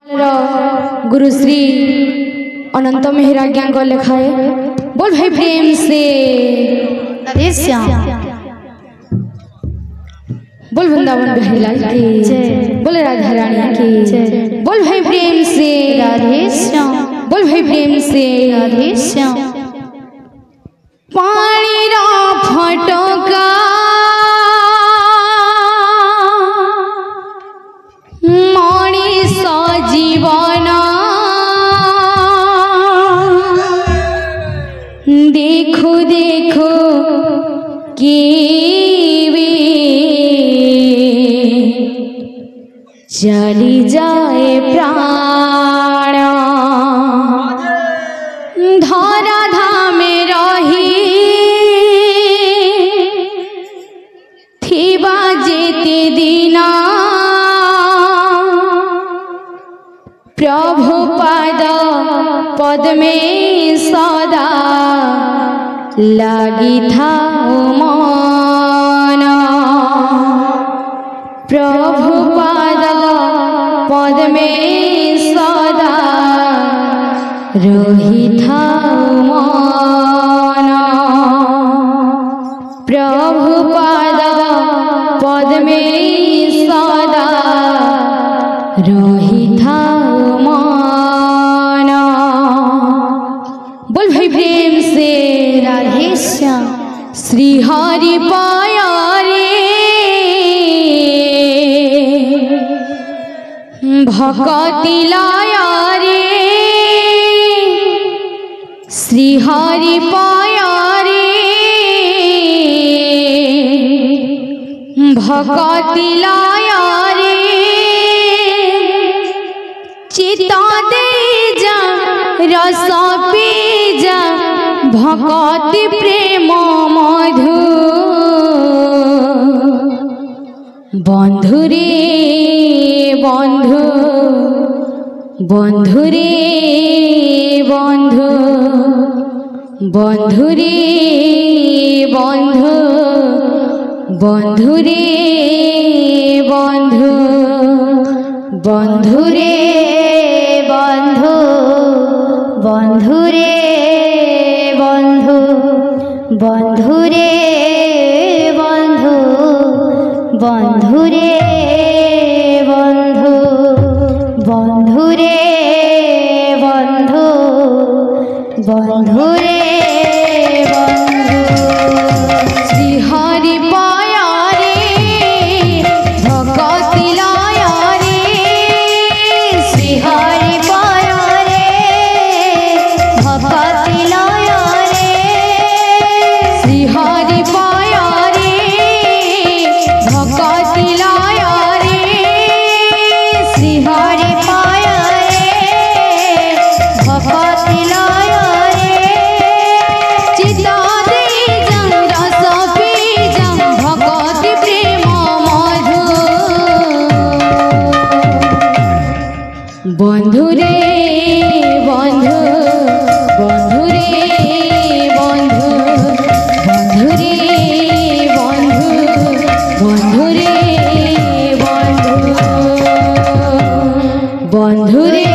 गुरु श्री अनंत मेहरा ज्ञान को लिखा है। बोल भाई प्रेम से बोल वृंदावन बिहारी लाल की जय, बोल राधा रानी की जय, बोल भाई प्रेम से राधे श्याम, बोल भाई प्रेम से राधे श्याम। पानी रा फटका मणिष जीवन देखो देखो कि चली जाए प्राण धरा धाम रही थिबा जेते दिना प्रभु पाद पद में सदा लगी था मन प्रभु पाद पद में सदा रही था मन प्रभु पाद पद में सदा रही था मन। बोल भाई प्रेम से राधे श्याम। श्री हरि पाया रे भक्ति लाया रे श्री हरि पाया रे भक्ति लाया रे चिता दे जा रस पी जा भक्ति प्रेम मधु बंधु रे बंधु बंधु रे बंधु बंधु रे बंधु बंधु रे बंधु बंधु रे बंधु बंधु रे बंधु बंधु रे बंधु बंधु रे बंधु बंधु रे बंधु बंधु रे बंधु। श्री हरि पाया रे भक्ति लाया रे श्री हरि पाया रे भक्ति लाया रे श्री हरि पाया रे भक्ति लाया रे श्री हरि पाया रे भक्ति लाया रे चिता दे जं रस पी जं भक्ति प्रेम मधु बंधु रे बंधु बंधु रे बंधु बंधु रे बंधु बंधु रे बंधु बंधु रे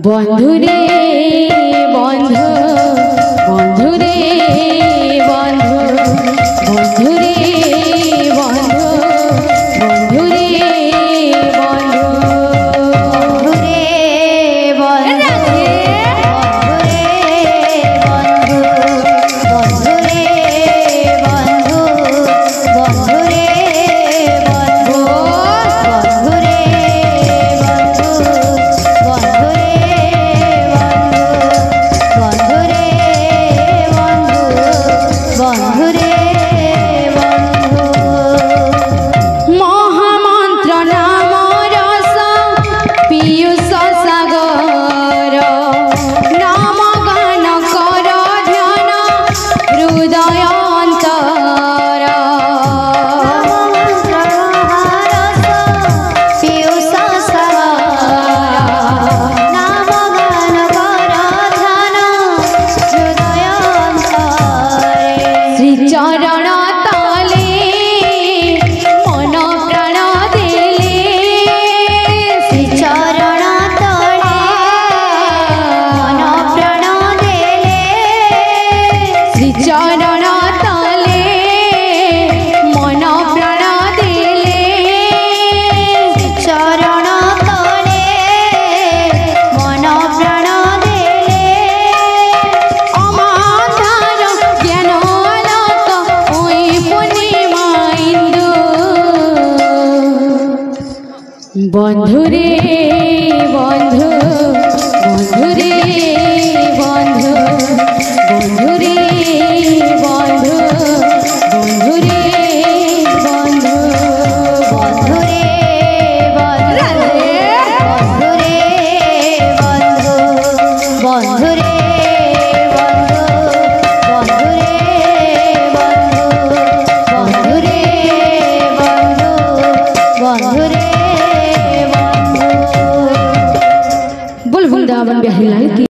বন্ধু রে বন্ধু, বন্ধু রে বন্ধু, বন্ধু রে বন্ধু, বন্ধু রে বন্ধু, বন্ধু রে বন্ধু, বন্ধু রে বন্ধু, বন্ধু রে বন্ধু, বন্ধু রে বন্ধু, বন্ধু রে বন্ধু, বন্ধু রে বন্ধু, বন্ধু রে বন্ধু। মহামন্ত্র নাম রস পীয়ূষ সাগর, নাম গান কর ধ্যান হৃদয় অন্তর। পীয়ূষ সাগর, নাম গান কর ধ্যান হৃদয় অন্তরে। শ্রীচরণ তলে মন প্রাণ দেলে, শ্রীচরণ তলে মন প্রাণ দেলে, শ্রীচরণ তলে মন প্রাণ দেলে, শ্রীচরণ তলে মন প্রাণ দেলে। অমাধার জ্ঞান আলোক ওই পূর্ণিমা ইন্দু। বন্ধু রে বন্ধু, বন্ধু রে বন্ধু, বন্ধু রে বন্ধু, বন্ধু রে বন্ধু, বন্ধু রে বন্ধু, বন্ধু রে বন্ধু, বন্ধু রে বন্ধু, বন্ধু রে বন্ধু, বন্ধু রে বন্ধু, বন্ধু রে বন্ধু। बोल वृंदावन बिहारी लाल की।